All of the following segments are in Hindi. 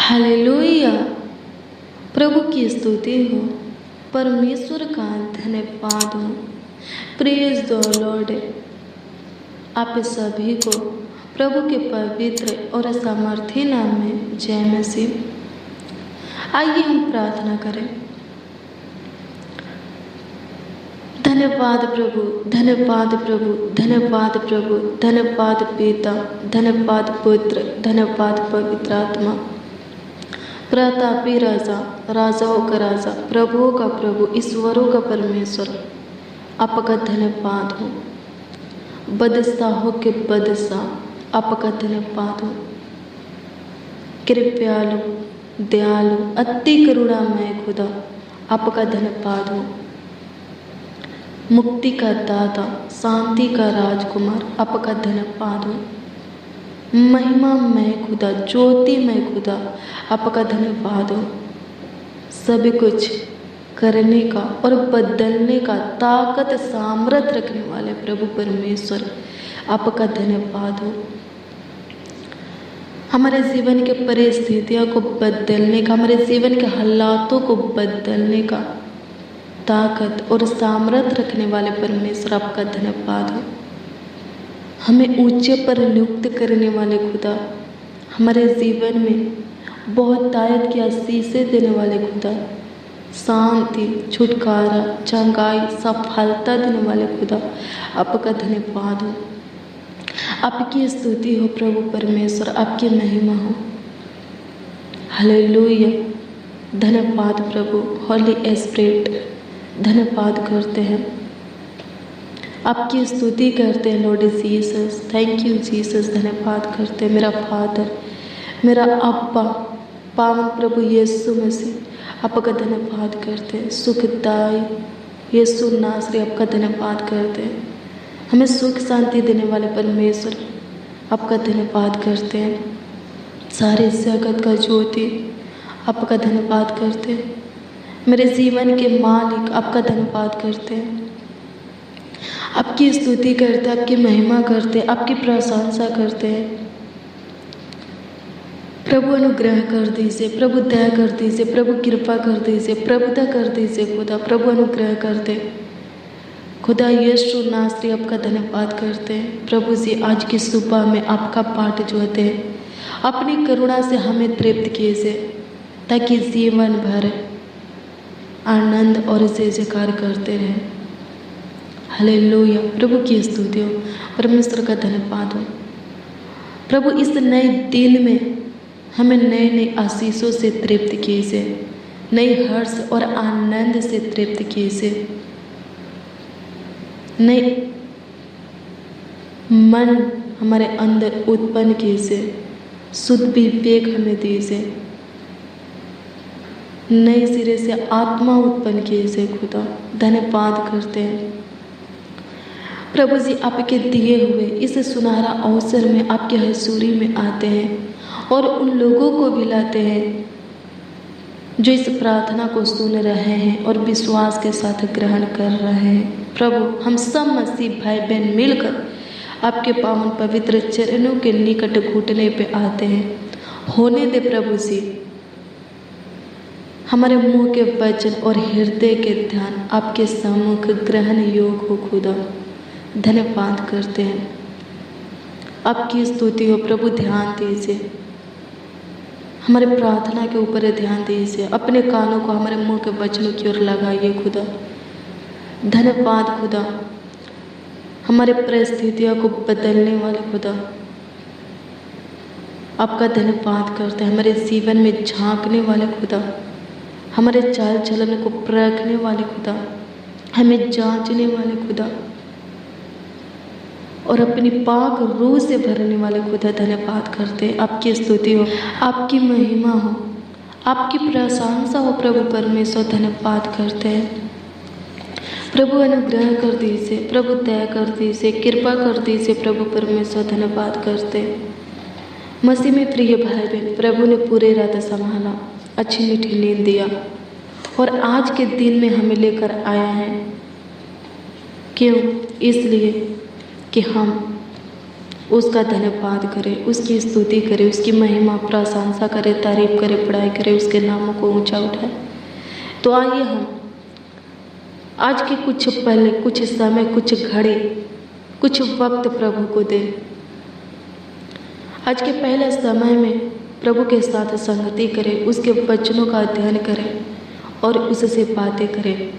हालेलुया। प्रभु की स्तुति हो, परमेश्वर का धन्यवाद हो। Praise the Lord. आप सभी को प्रभु के पवित्र और सामर्थी नाम में जय मसीह। आइए हम प्रार्थना करें। धन्यवाद प्रभु, धन्यवाद प्रभु, धन्यवाद प्रभु, धन्यवाद पिता, धन्यवाद पुत्र, धन्यवाद पवित्र आत्मा। प्रतापी राजा, राजाओं का राजा, प्रभुओं का प्रभु, ईश्वरों का परमेश्वर, आपका धन्यवाद हो। बदशाहों के बदशाह, आपका धन्यवाद हो। कृपयालु, दयालु, अति करुणामय खुदा, आपका धन्यवाद हो। मुक्ति का दाता, शांति का राजकुमार, आपका धन्यवाद हो। महिमामय खुदा, ज्योतिमय खुदा, आपका धन्यवाद हो। सभी कुछ करने का और बदलने का ताकत सामर्थ रखने वाले प्रभु परमेश्वर, आपका धन्यवाद हो। हमारे जीवन के परिस्थितियों को बदलने का, हमारे जीवन के हालातों को बदलने का ताकत और सामर्थ रखने वाले परमेश्वर, आपका धन्यवाद हो। हमें ऊंचे पर नियुक्त करने वाले खुदा, हमारे जीवन में बहुत आयत की आशीषें देने वाले खुदा, शांति, छुटकारा, चंगाई, सफलता देने वाले खुदा, आपका धन्यवाद हो। आपकी स्तुति हो प्रभु परमेश्वर, आपकी महिमा हो। हालेलुया। धन्यवाद प्रभु। होली स्पिरिट, धन्यवाद करते हैं, आपकी स्तुति करते हैं Lord Jesus. Thank you Jesus. धन्यवाद करते हैं मेरा फादर, मेरा अब्बा, पावन प्रभु यीशु मसीह, आपका धन्यवाद करते हैं। सुखदाई यीशु नासरी, आपका धन्यवाद करते हैं। हमें सुख शांति देने वाले परमेश्वर, आपका धन्यवाद करते हैं। सारे जगत का ज्योति, आपका धन्यवाद करते हैं। मेरे जीवन के मालिक, आपका धन्यवाद करते हैं। आपकी स्तुति करते हैं, आपकी महिमा करते हैं, आपकी प्रशंसा करते हैं। प्रभु अनुग्रह कर दीजिए, प्रभु दया कर दीजिए, प्रभु कृपा कर दीजिए, प्रभुता कर दीजिए खुदा। प्रभु अनुग्रह करते खुदा यीशु नासरी, आपका धन्यवाद करते हैं। प्रभु जी, आज की सुबह में आपका पाठ जो होते हैं, अपनी करुणा से हमें तृप्त कीजिए, ताकि जीवन भर आनंद और जय जयकार करते रहें। हालेलुया। प्रभु की स्तुति हो, परमेश्वर का धन्यवाद हो। प्रभु, इस नए दिन में हमें नए नए आशीषों से तृप्त कीजिए, नए हर्ष और आनंद से तृप्त कीजिए, नए मन हमारे अंदर उत्पन्न कीजिए, शुद्ध विवेक हमें दीजिए, नए सिरे से आत्मा उत्पन्न कीजिए खुदा। धन्यवाद करते हैं प्रभु जी। आपके दिए हुए इस सुनहरा अवसर में आपके हजूरी में आते हैं और उन लोगों को भी लाते हैं जो इस प्रार्थना को सुन रहे हैं और विश्वास के साथ ग्रहण कर रहे हैं। प्रभु, हम सब मसीह भाई बहन मिलकर आपके पावन पवित्र चरणों के निकट घुटने पे आते हैं। होने दे प्रभु जी, हमारे मुंह के वचन और हृदय के ध्यान आपके सम्मुख ग्रहण योग हो खुदा। धन्यवाद करते हैं, आपकी स्तुति हो प्रभु। ध्यान दीजिए, हमारे प्रार्थना के ऊपर ध्यान दीजिए। अपने कानों को हमारे मुंह के वचनों की ओर लगाइए खुदा। धन्यवाद खुदा, हमारे परिस्थितियों को बदलने वाले खुदा, आपका धन्यवाद करते हैं। हमारे जीवन में झांकने वाले खुदा, हमारे चाल चलन को परखने वाले खुदा, हमें जांचने वाले खुदा और अपनी पाक रूह से भरने वाले खुदा, धन्यवाद करते हैं। आपकी स्तुति हो, आपकी महिमा हो, आपकी प्रशंसा हो प्रभु परमेश्वर। धन्यवाद करते हैं प्रभु। अनुग्रह कर दीजिए प्रभु, दया कर दीजिए, कृपा कर दीजिए प्रभु परमेश्वर। धन्यवाद करते हैं मसीह में प्रिय भाई बहन। प्रभु ने पूरे रात संभाला, अच्छी मीठी नींद दिया और आज के दिन में हमें लेकर आया है। क्यों? इसलिए कि हम उसका धन्यवाद करें, उसकी स्तुति करें, उसकी महिमा प्रशंसा करें, तारीफ करें, बड़ाई करें, उसके नामों को ऊंचा उठाएं। तो आइए हम आज के कुछ पल, कुछ समय, कुछ घड़ी, कुछ वक्त प्रभु को दें। आज के पहले समय में प्रभु के साथ संगति करें, उसके वचनों का अध्ययन करें और उससे बातें करें।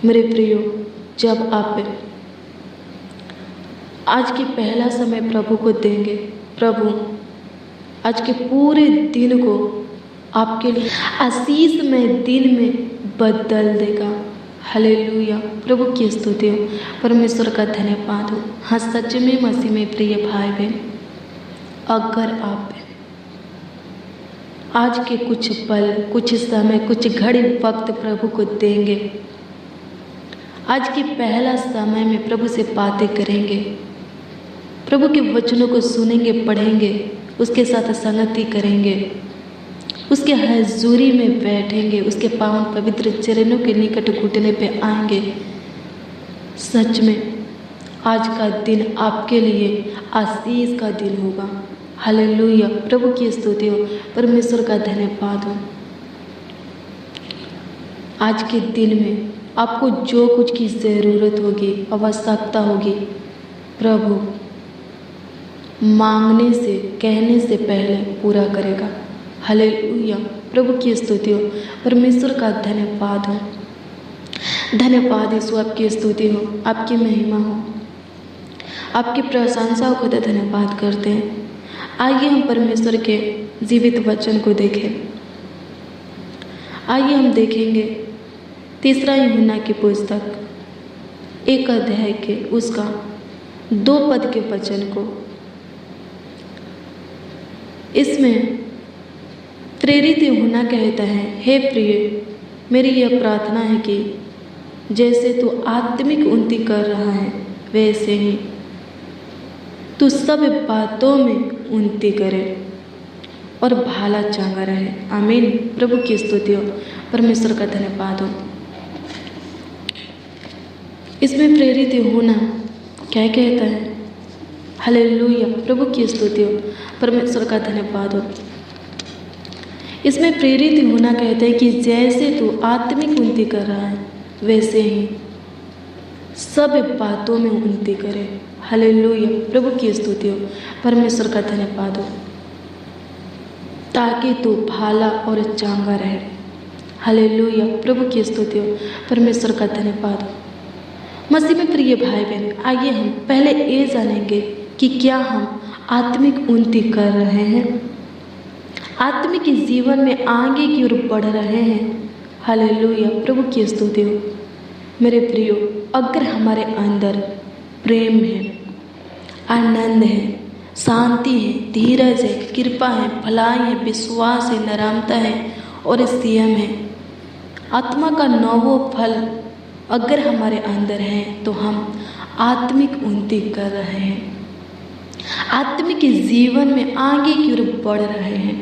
मेरे प्रियो, जब आप आज के पहला समय प्रभु को देंगे, प्रभु आज के पूरे दिन को आपके लिए आशीषमय दिन में बदल देगा। हालेलुया। प्रभु की स्तुति हो, परमेश्वर का धन्यवाद हो। हाँ, सच में मसीह में प्रिय भाई बहन, अगर आप आज के कुछ पल, कुछ समय, कुछ घड़ी वक्त प्रभु को देंगे, आज के पहला समय में प्रभु से बातें करेंगे, प्रभु के वचनों को सुनेंगे, पढ़ेंगे, उसके साथ संगति करेंगे, उसके हजूरी में बैठेंगे, उसके पावन पवित्र चरणों के निकट घुटने पे आएंगे, सच में आज का दिन आपके लिए आशीष का दिन होगा। हालेलुया। प्रभु की स्तुति हो, परमेश्वर का धन्यवाद हो। आज के दिन में आपको जो कुछ की ज़रूरत होगी, आवश्यकता होगी, प्रभु मांगने से, कहने से पहले पूरा करेगा। हालेलुया। प्रभु की स्तुति हो, परमेश्वर का धन्यवाद हो। धन्यवाद यीशु, आपकी स्तुति हो, आपकी महिमा हो, आपकी प्रशंसा को खुदा धन्यवाद करते हैं। आइए हम परमेश्वर के जीवित वचन को देखें। आइए हम देखेंगे तीसरा यूहन्ना की पुस्तक 1 अध्याय के उसका 2 पद के वचन को। इसमें प्रेरित यूहन्ना कहता है, हे प्रिय, मेरी यह प्रार्थना है कि जैसे तू आत्मिक उन्नति कर रहा है, वैसे ही तू सब बातों में उन्नति करे और भाला चांगा रहे। आमीन। प्रभु की स्तुति हो, परमेश्वर का धन्यवाद हो। इसमें प्रेरित यूहन्ना क्या कहता है? हालेलुया। प्रभु की स्तुति हो, परमेश्वर का धन्यवाद हो। इसमें प्रेरित यूहन्ना कहते हैं कि जैसे तू आत्मिक उन्नति कर रहा है, वैसे ही सब बातों में उन्नति करे। हालेलुया। प्रभु की स्तुति हो, परमेश्वर का धन्यवाद हो, ताकि तू भाला और चांगा रहे। हालेलुया। प्रभु की स्तुति हो, परमेश्वर का धन्यवाद हो। मसीह में प्रिय भाई बहन, आइए हम पहले ये जानेंगे कि क्या हम आत्मिक उन्नति कर रहे हैं, आत्मिक जीवन में आगे की ओर बढ़ रहे हैं। हालेलुया। प्रभु की स्तुति हो। मेरे प्रियो, अगर हमारे अंदर प्रेम है, आनंद है, शांति है, धीरज है, कृपा है, भलाई है, विश्वास है, नरामता है और संयम है, आत्मा का 9 फल अगर हमारे अंदर है, तो हम आत्मिक उन्नति कर रहे हैं, आत्मिक जीवन में आगे की ओर बढ़ रहे हैं।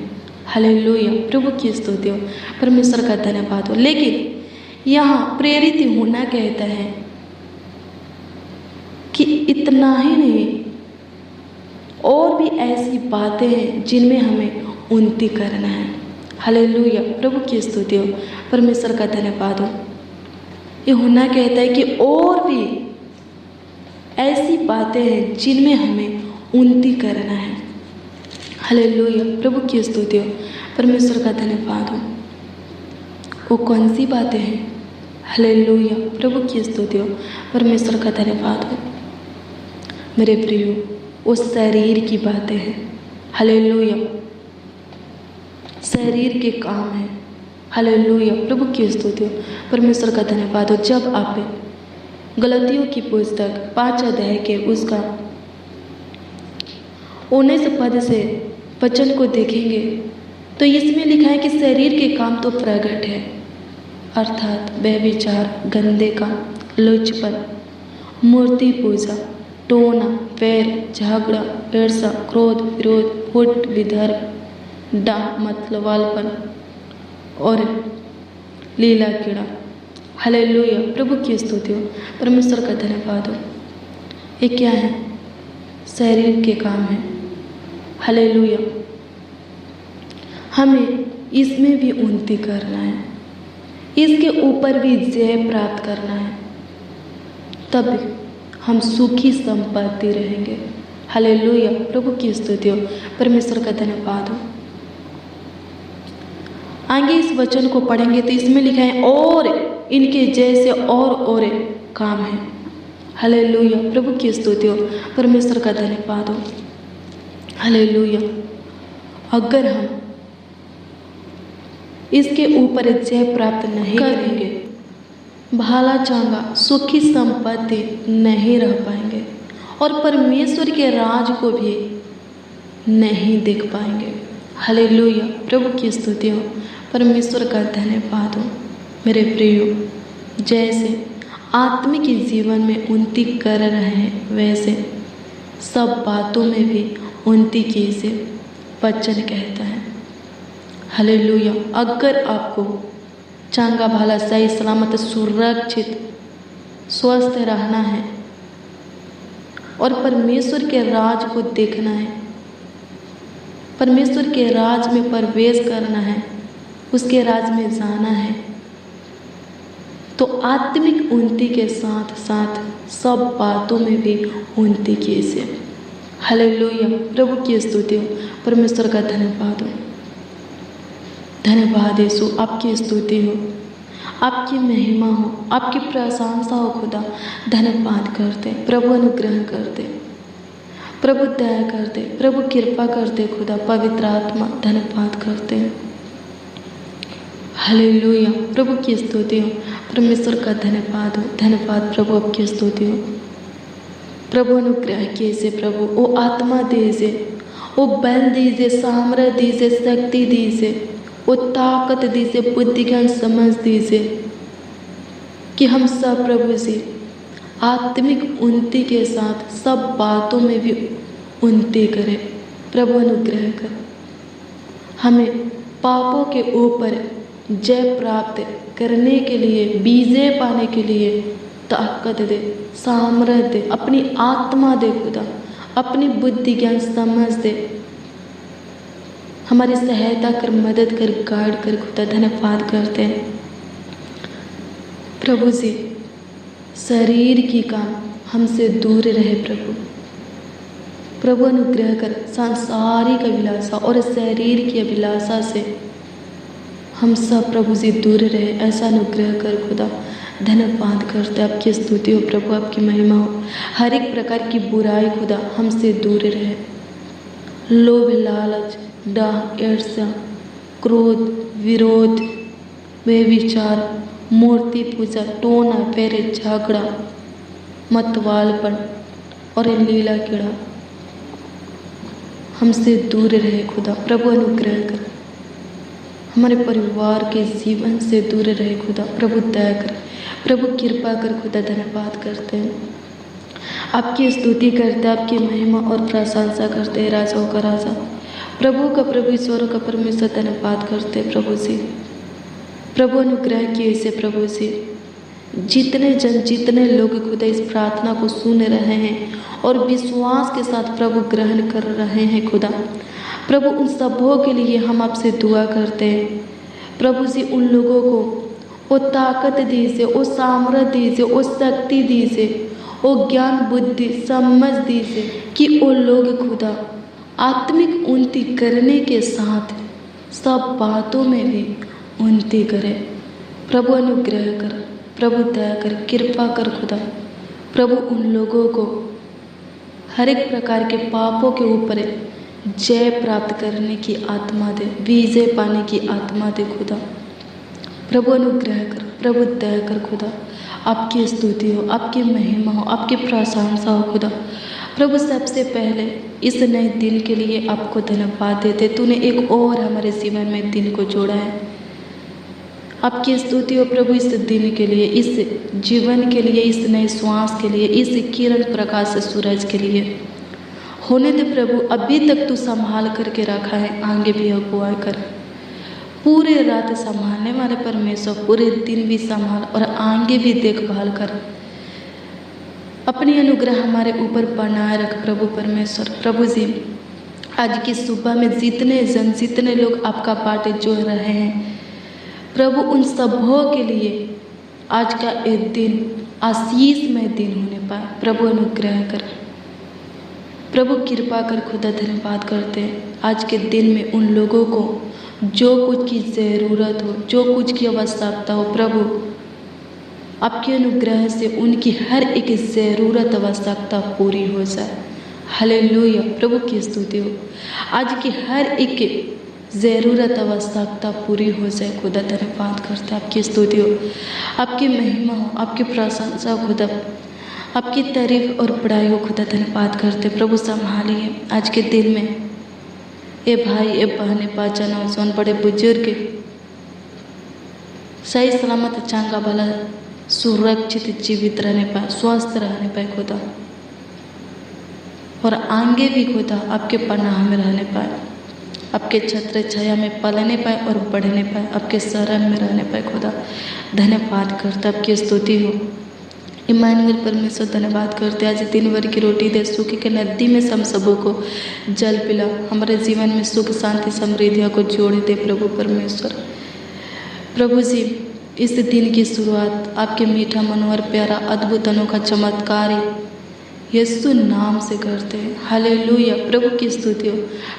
हालेलुया। प्रभु की स्तुति हो, परमेश्वर का धन्यवाद हो। लेकिन यहाँ प्रेरित यूहन्ना कहता है कि इतना ही नहीं, और भी ऐसी बातें हैं जिनमें हमें उन्नति करना है। हालेलुया। प्रभु की स्तुति हो, परमेश्वर का धन्यवाद हो। यूहन्ना कहता है कि और भी ऐसी बातें हैं जिनमें हमें उन्नति करना है। हालेलुया। प्रभु की स्तुति हो, परमेश्वर का धन्यवाद हो। वो कौन सी बातें हैं? हालेलुया। प्रभु की स्तुति हो, परमेश्वर का धन्यवाद हो। मेरे प्रियो, वो शरीर की बातें हैं। हालेलुया। शरीर के काम है। हालेलुया। प्रभु की स्तुति हो, परमेश्वर का धन्यवाद हो। जब आप गलतियों की पुस्तक 5 अध्याय के उसका 19 पद से वचन को देखेंगे तो इसमें लिखा है कि शरीर के काम तो प्रकट है, अर्थात व्यभिचार, गंदे काम, लुचपन, मूर्ति पूजा, टोना, वैर, झगड़ा, ईर्ष्या, क्रोध, विरोध, फुट, विधर्म, डाह, मतलबालपन और लीला कीड़ा। हालेलुया। प्रभु की स्तुति हो, परमेश्वर का धन्यवाद हो। ये क्या है? शरीर के काम हैं। हालेलुया। हमें इसमें भी उन्नति करना है, इसके ऊपर भी जय प्राप्त करना है, तब हम सुखी संपत्ति रहेंगे। हालेलुया। प्रभु की स्तुति हो, परमेश्वर का धन्यवाद हो। आगे इस वचन को पढ़ेंगे तो इसमें लिखा है और इनके जैसे और काम है। हालेलुया। प्रभु की स्तुति हो, परमेश्वर का धन्यवाद हो। हालेलुया। अगर हम इसके ऊपर जय प्राप्त नहीं करेंगे, भाला चांगा सुखी संपत्ति नहीं रह पाएंगे और परमेश्वर के राज को भी नहीं देख पाएंगे। हालेलुया। प्रभु की स्तुति हो, परमेश्वर का धन्यवाद हो। मेरे प्रियो, जैसे आत्मिक जीवन में उन्नति कर रहे हैं, वैसे सब बातों में भी उन्नति कीजिए, वचन कहता है। हालेलुया। अगर आपको चांगा भाला सही सलामत सुरक्षित स्वस्थ रहना है और परमेश्वर के राज को देखना है, परमेश्वर के राज में प्रवेश करना है, उसके राज में जाना है, तो आत्मिक उन्नति के साथ साथ सब बातों में भी उन्नति कीजिए। हालेलुया। प्रभु की स्तुति हो, परमेश्वर का धन्यवाद हो। धन्यवाद यीशु, आपकी स्तुति हो, आपकी महिमा हो, आपकी प्रशंसा हो खुदा। धन्यवाद करते, प्रभु अनुग्रह करते, प्रभु दया करते, प्रभु कृपा करते खुदा। पवित्र आत्मा धन्यवाद करते हैं। हालेलुया। प्रभु की स्तुति हो, परमेश्वर का धन्यवाद हो। धन्यवाद प्रभु, आपकी स्तुति हो। प्रभु अनुग्रह कीजिए, प्रभु वो आत्मा दीजिए, वो बल दीजिए, सामर्थ्य दीजिए, शक्ति दीजिए, वो ताकत दीजिए, बुद्धि ज्ञान समझ दीजिए कि हम सब प्रभु जी आत्मिक उन्नति के साथ सब बातों में भी उन्नति करें। प्रभु अनुग्रह कर, हमें पापों के ऊपर जय प्राप्त करने के लिए, विजय पाने के लिए ताकत दे, सामर्थ्य दे, अपनी आत्मा दे खुदा, अपनी बुद्धि ज्ञान समझ दे, हमारी सहायता कर, मदद कर, गाइड कर खुदा। धन्यवाद करते हैं प्रभु जी। शरीर की काम हमसे दूर रहे प्रभु। प्रभु अनुग्रह कर, सांसारिक अभिलाषा और शरीर की अभिलाषा से हम सब प्रभु जी दूर रहे, ऐसा अनुग्रह कर खुदा। धन्यवाद करते, आपकी स्तुति हो प्रभु, आपकी महिमा हो। हर एक प्रकार की बुराई खुदा हमसे दूर रहे। लोभ, लालच, डाह, ईर्ष्या, क्रोध, विरोध, व्यभिचार, मूर्ति पूजा, टोना फेरे, झगड़ा, मतवालपन और लीला कीड़ा हमसे दूर रहे खुदा। प्रभु अनुग्रह कर, हमारे परिवार के जीवन से दूर रहे खुदा। प्रभु दया कर, प्रभु कृपा कर खुदा। धन्यवाद करते हैं, आपकी स्तुति करते, आपकी महिमा और प्रशंसा करते हैं। राजाओं का राजा, प्रभु का प्रभु, ईश्वरों का परमेश्वर, धन्यवाद करते हैं प्रभु जी। प्रभु अनुग्रह किए से प्रभु जी, जितने जन, जितने लोग खुदा इस प्रार्थना को सुन रहे हैं और विश्वास के साथ प्रभु ग्रहण कर रहे हैं खुदा, प्रभु उन सबों के लिए हम आपसे दुआ करते हैं। प्रभु जी उन लोगों को वो ताकत दीजिए, वो सामर्थ्य दीजिए, वो शक्ति दीजिए, वो ज्ञान बुद्धि समझ दीजिए कि वो लोग खुदा आत्मिक उन्नति करने के साथ सब बातों में भी उन्नति करें। प्रभु अनुग्रह कर, प्रभु दया कर, कृपा कर खुदा। प्रभु उन लोगों को हर एक प्रकार के पापों के ऊपर जय प्राप्त करने की आत्मा दे, विजय पाने की आत्मा दे खुदा। प्रभु अनुग्रह कर, प्रभु दया कर खुदा। आपकी स्तुति हो, आपकी महिमा हो, आपकी प्रशंसा हो खुदा। प्रभु सबसे पहले इस नए दिन के लिए आपको धन्यवाद देते, तूने एक और हमारे जीवन में दिन को जोड़ा है। आपकी स्तुति हो प्रभु इस दिन के लिए, इस जीवन के लिए, इस नए श्वास के लिए, इस किरण प्रकाश सूरज के लिए। होने दे प्रभु, अभी तक तू संभाल करके रखा है, आगे भी अगुवाई कर। पूरे रात संभालने वाले परमेश्वर, पूरे दिन भी संभाल और आगे भी देखभाल कर। अपनी अनुग्रह हमारे ऊपर बनाए रख प्रभु परमेश्वर। प्रभु जी, आज की सुबह में जितने लोग आपका पाठ जो रहे हैं प्रभु, उन सबों के लिए आज का एक दिन आशीषमय दिन होने पाए। प्रभु अनुग्रह कर, प्रभु कृपा कर। खुदा धन्यवाद करते हैं आज के दिन में उन लोगों को जो कुछ की ज़रूरत हो, जो कुछ की आवश्यकता हो, प्रभु आपके अनुग्रह से उनकी हर एक ज़रूरत आवश्यकता पूरी हो जाए। हालेलुया, प्रभु की स्तुति हो। आज की हर एक ज़रूरत आवश्यकता पूरी हो जाए। खुदा धन्यवाद करते हैं, आपकी स्तुति हो, आपकी महिमा हो, आपकी प्रशंसा हो खुदा, आपकी तारीफ और बड़ाई हो। खुदा धन्यवाद करते प्रभु, संभालिए आज के दिन में ए भाई, ए बहने, बाचा, नौजवान, बड़े बुजुर्ग सही सलामत, चंगा भला, सुरक्षित जीवित रहने पाए, स्वस्थ रहने पाए खुदा, और आगे भी खुदा आपके पनाह में रहने पाए, आपके छत्र छाया में पलने पाए और बढ़ने पाए, आपके शरण में रहने पाए। खुदा धन्यवाद करते, आपकी स्तुति हो। इमानुएल परमेश्वर धन्यवाद करते, आज दिन भर की रोटी दे, सूखे के नदी में हम सबों को जल पिला, हमारे जीवन में सुख शांति समृद्धियों को जोड़े दे प्रभु परमेश्वर। प्रभु जी, इस दिन की शुरुआत आपके मीठा मनोहर प्यारा अद्भुत अनोखा चमत्कारी यीशु नाम से करते हैं। हालेलुया, प्रभु की स्तुति हो,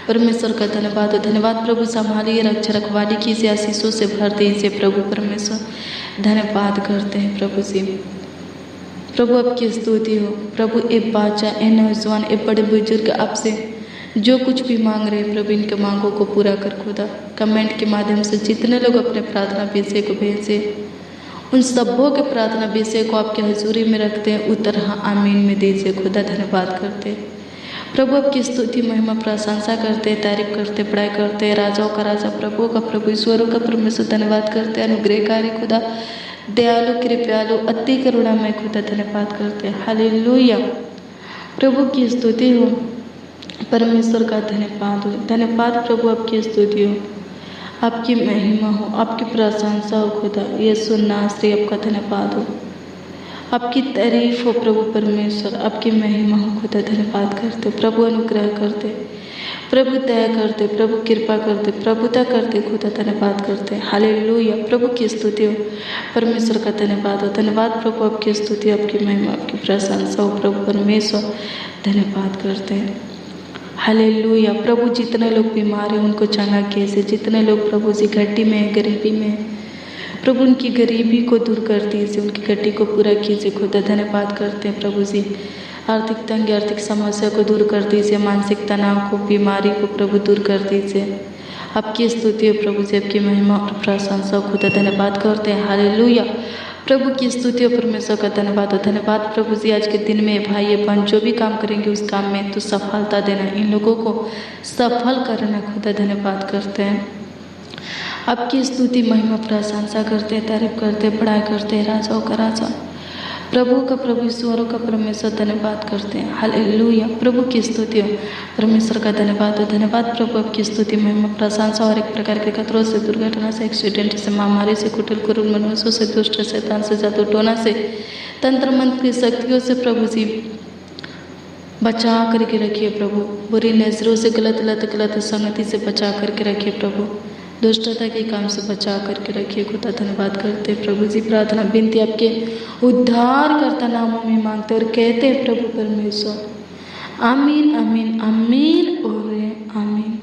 परमेश्वर का धन्यवाद हो। धन्यवाद प्रभु, संभालिए, रक्षा रखवाली कीजिए, आशीषों से भर दीजिए प्रभु परमेश्वर। धन्यवाद करते हैं प्रभु जी। प्रभु आपकी स्तुति हो। प्रभु ए बाचा, ए नौजवान, ए बड़े बुजुर्ग आपसे जो कुछ भी मांग रहे हैं प्रभु, इनके मांगों को पूरा कर खुदा। कमेंट के माध्यम से जितने लोग अपने प्रार्थना विषय को भेजे, उन सबों के प्रार्थना विषय को आपके हजूरी में रखते हैं, उत्तर हाँ आमीन में दीजिए खुदा। धन्यवाद करते हैं प्रभु, आपकी स्तुति महिमा प्रशंसा करते हैं, तारीफ करते, पढ़ाई करते हैं। राजाओं का राजा, प्रभु का प्रभु, ईश्वरों का परमेश्वर धन्यवाद करते हैं। अनुग्रहकारी खुदा, दयालु कृपयालु, अति करुणामय खुदा धन्यवाद करते हैं। हालेलुया, प्रभु की स्तुति हो, परमेश्वर का धन्यवाद हो। धन्यवाद प्रभु, आपकी स्तुति हो, आपकी महिमा हो, आपकी प्रशंसा हो खुदा। यीशु नासरी आपका धन्यवाद हो, आपकी तारीफ हो प्रभु परमेश्वर, आपकी महिमा हो खुदा। धन्यवाद करते प्रभु, अनुग्रह करते प्रभु, दया करते प्रभु, कृपा करते, प्रभुता करते खुदा। धन्यवाद करते। हालेलुया, प्रभु की स्तुति हो, परमेश्वर का धन्यवाद हो। धन्यवाद प्रभु, आपकी स्तुति, आपकी महिमा, आपकी प्रशंसा हो प्रभु परमेश्वर। धन्यवाद करते हैं। हालेलुया, प्रभु जितने लोग बीमार हैं उनको चंगा कीजिए, जितने लोग प्रभु जी घटी में, गरीबी में, प्रभु उनकी गरीबी को दूर कर दीजिए, उनकी घटी को पूरा कीजिए खुदा। धन्यवाद करते हैं प्रभु जी। आर्थिक तंगी, आर्थिक समस्या को दूर कर दीजिए, मानसिक तनाव को, बीमारी को प्रभु दूर कर दीजिए। आपकी स्तुति है प्रभु जी, आपकी महिमा और प्रशंसा खुदा। धन्यवाद करते हैं। हालेलुया, प्रभु की स्तुति और परमेश्वर का धन्यवाद हो। धन्यवाद प्रभु जी, आज के दिन में भाई बहन जो भी काम करेंगे उस काम में तो सफलता देना, इन लोगों को सफल करना खुदा। धन्यवाद करते हैं, आपकी स्तुति महिमा प्रशंसा करते हैं, तारीफ करते हैं, बड़ाई करते हैं। राजाओं का राजा, प्रभु का प्रभु, ईश्वरों का परमेश्वर धन्यवाद करते हैं। हालेलुया, प्रभु की स्तुति हो, परमेश्वर का धन्यवाद हो। धन्यवाद प्रभु, आपकी स्तुति महिमा प्रशंसा। और एक प्रकार के खतरों से, दुर्घटना से, एक्सीडेंट से, महामारी से, कुटिल कुरूल मनुष्यों से, दुष्ट शैतान से, जादू टोना से, तंत्र मंत्र की शक्तियों से प्रभु जी बचा करके रखिए प्रभु। बुरी नजरों से, गलत संगति से बचा करके रखिए प्रभु। दुष्टता के काम से बचा करके रखिए खुदा। धन्यवाद करते प्रभु जी। प्रार्थना विनती आपके उद्धारकर्ता नामों में मांगते और कहते हैं प्रभु परमेश्वर, आमीन आमीन आमीन और आमीन।